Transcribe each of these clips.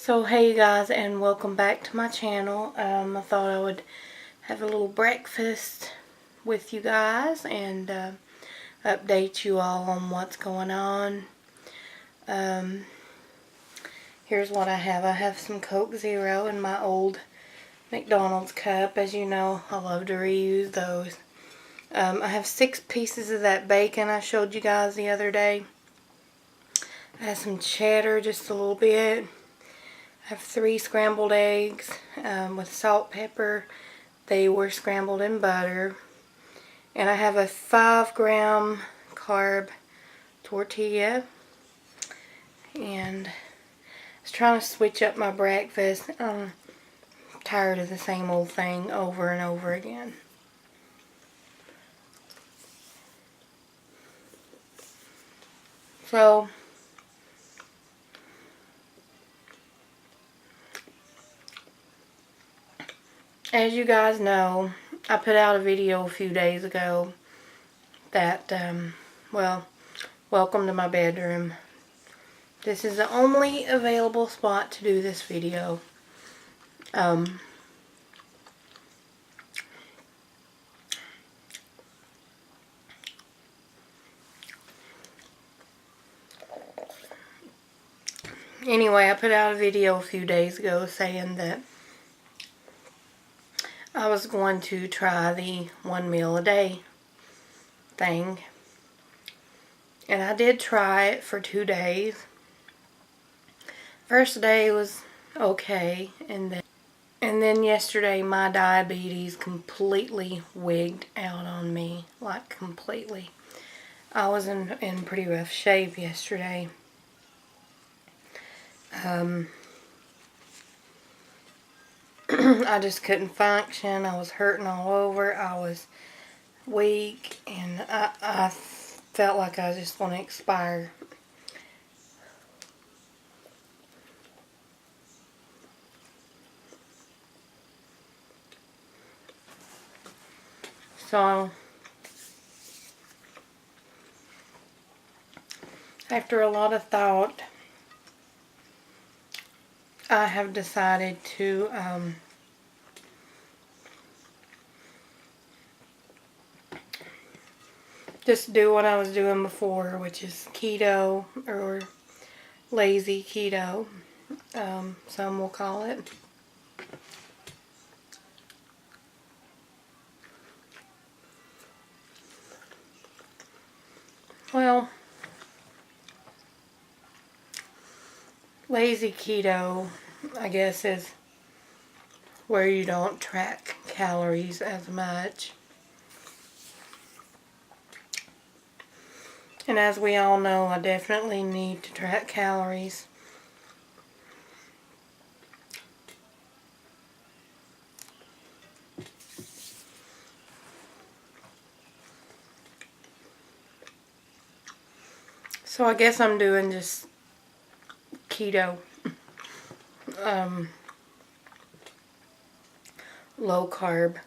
So hey you guys, and welcome back to my channel. I thought I would have a little breakfast with you guys and update you all on what's going on. Here's what I have. I have some Coke Zero in my old McDonald's cup. As you know, I love to reuse those. I have 6 pieces of that bacon I showed you guys the other day. I have some cheddar, just a little bit. I have 3 scrambled eggs with salt, pepper. They were scrambled in butter. And I have a 5-gram carb tortilla. And I was trying to switch up my breakfast. I'm tired of the same old thing over and over again. So, as you guys know, I put out a video a few days ago that, well, welcome to my bedroom. This is the only available spot to do this video. Anyway, I put out a video a few days ago saying that I was going to try the 1 meal a day thing. And I did try it for 2 days. First day was okay, and then yesterday my diabetes completely wigged out on me, like completely. I was in pretty rough shape yesterday. I just couldn't function. I was hurting all over. I was weak, and I felt like I was just going to expire. So, after a lot of thought, I have decided to just do what I was doing before, which is keto, or lazy keto, some will call it. Well, lazy keto, I guess, is where you don't track calories as much. And as we all know, I definitely need to track calories. So I guess I'm doing just keto, low carb.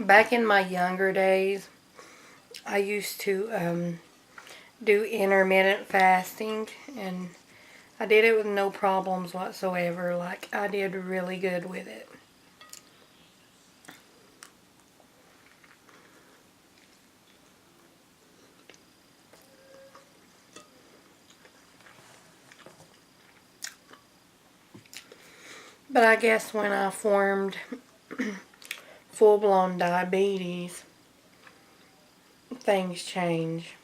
Back in my younger days, I used to do intermittent fasting, and I did it with no problems whatsoever. Like, I did really good with it. But I guess when I formed full-blown diabetes, things change.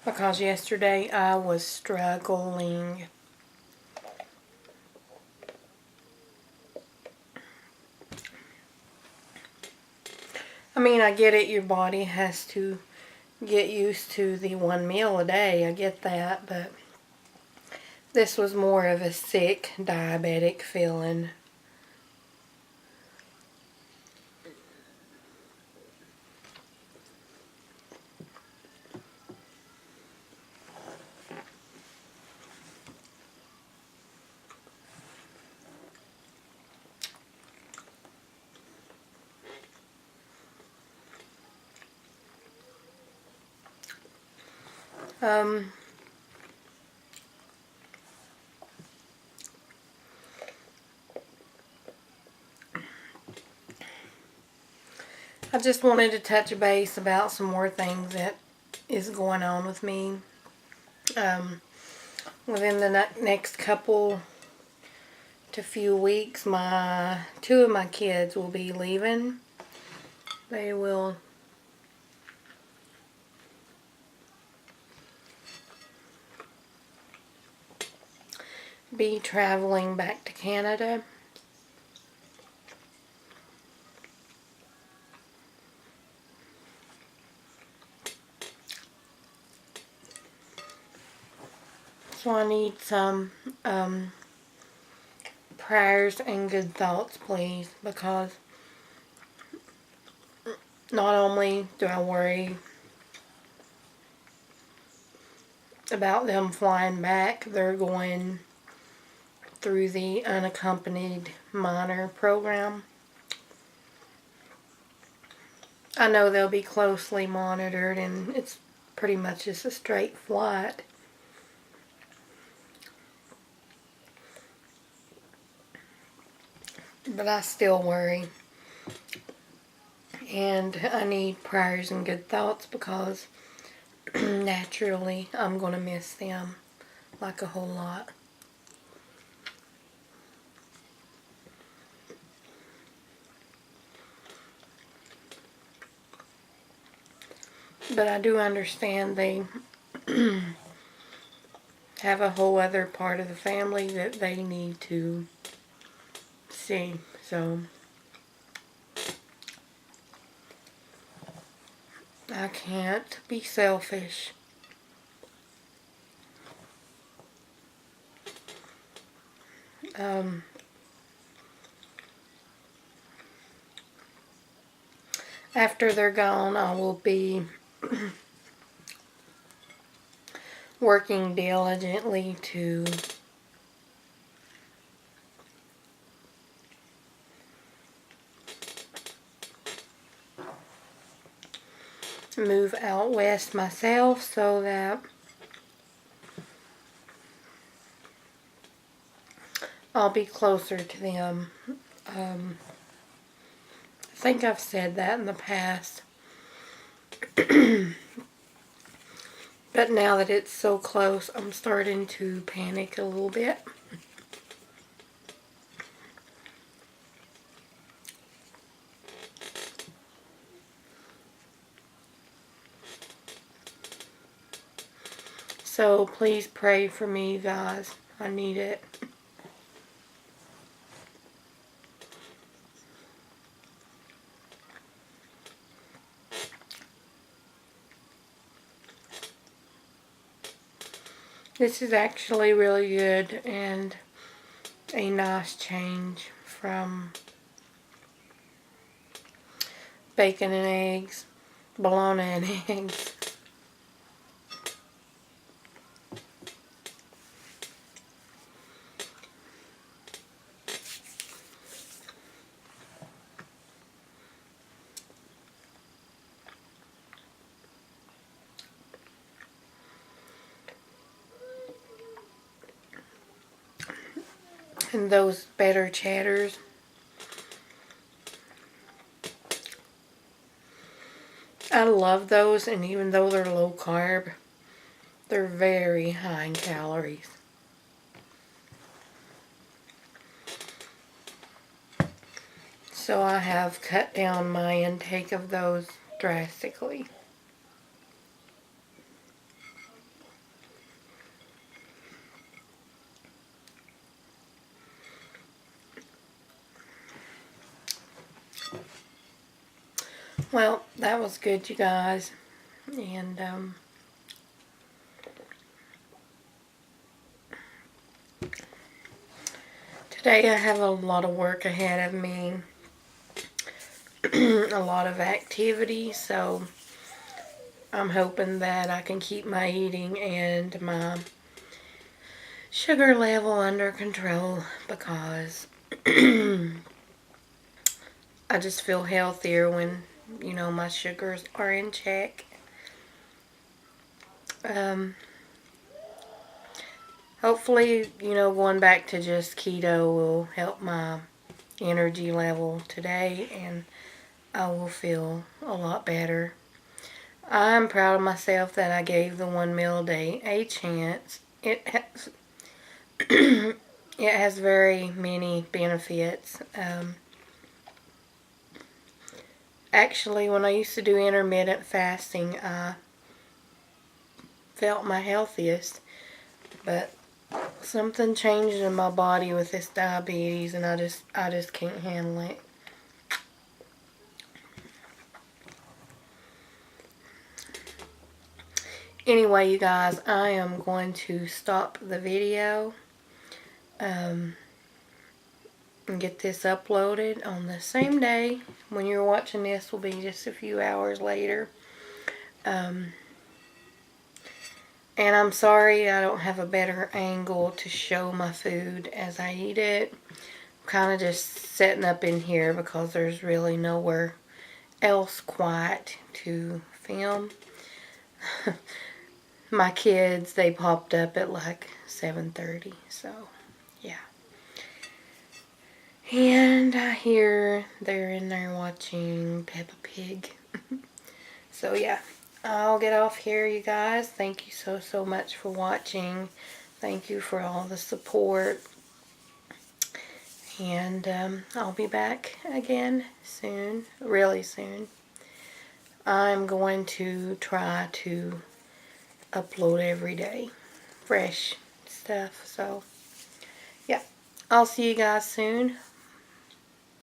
Because yesterday I was struggling. I mean, I get it, your body has to get used to the 1 meal a day. I get that, but this was more of a sick, diabetic feeling. Um, I just wanted to touch base about some more things that is going on with me. Within the next couple to few weeks, two of my kids will be leaving. They will be traveling back to Canada. So I need some prayers and good thoughts, please, because not only do I worry about them flying back, they're going through the unaccompanied minor program. I know they'll be closely monitored, and it's pretty much just a straight flight. But I still worry. And I need prayers and good thoughts because naturally I'm going to miss them like a whole lot. But I do understand they have a whole other part of the family that they need to see. So I can't be selfish. After they're gone, I will be working diligently to move out west myself so that I'll be closer to them. I think I've said that in the past. But now that it's so close, I'm starting to panic a little bit. So please pray for me, guys. I need it. This is actually really good and a nice change from bacon and eggs, bologna and eggs. And those better cheddars. I love those, and even though they're low carb, they're very high in calories. So I have cut down my intake of those drastically. Well, that was good, you guys. And today I have a lot of work ahead of me. A lot of activity, so I'm hoping that I can keep my eating and my sugar level under control, because I just feel healthier when, my sugars are in check. Hopefully, going back to just keto will help my energy level today, and I will feel a lot better. I'm proud of myself that I gave the 1 meal a day a chance. It has, it has very many benefits. Actually, when I used to do intermittent fasting, I felt my healthiest, but something changed in my body with this diabetes, and I just can't handle it. Anyway, you guys, I am going to stop the video and get this uploaded on the same day. When you're watching this will be just a few hours later. And I'm sorry I don't have a better angle to show my food as I eat it. I'm kind of just setting up in here because there's really nowhere else quiet to film. My kids, they popped up at like 7:30, so yeah. And I hear they're in there watching Peppa Pig. So yeah, I'll get off here, you guys. Thank you so much for watching. Thank you for all the support. And I'll be back again soon, really soon. I'm going to try to upload every day, fresh stuff. So yeah, I'll see you guys soon.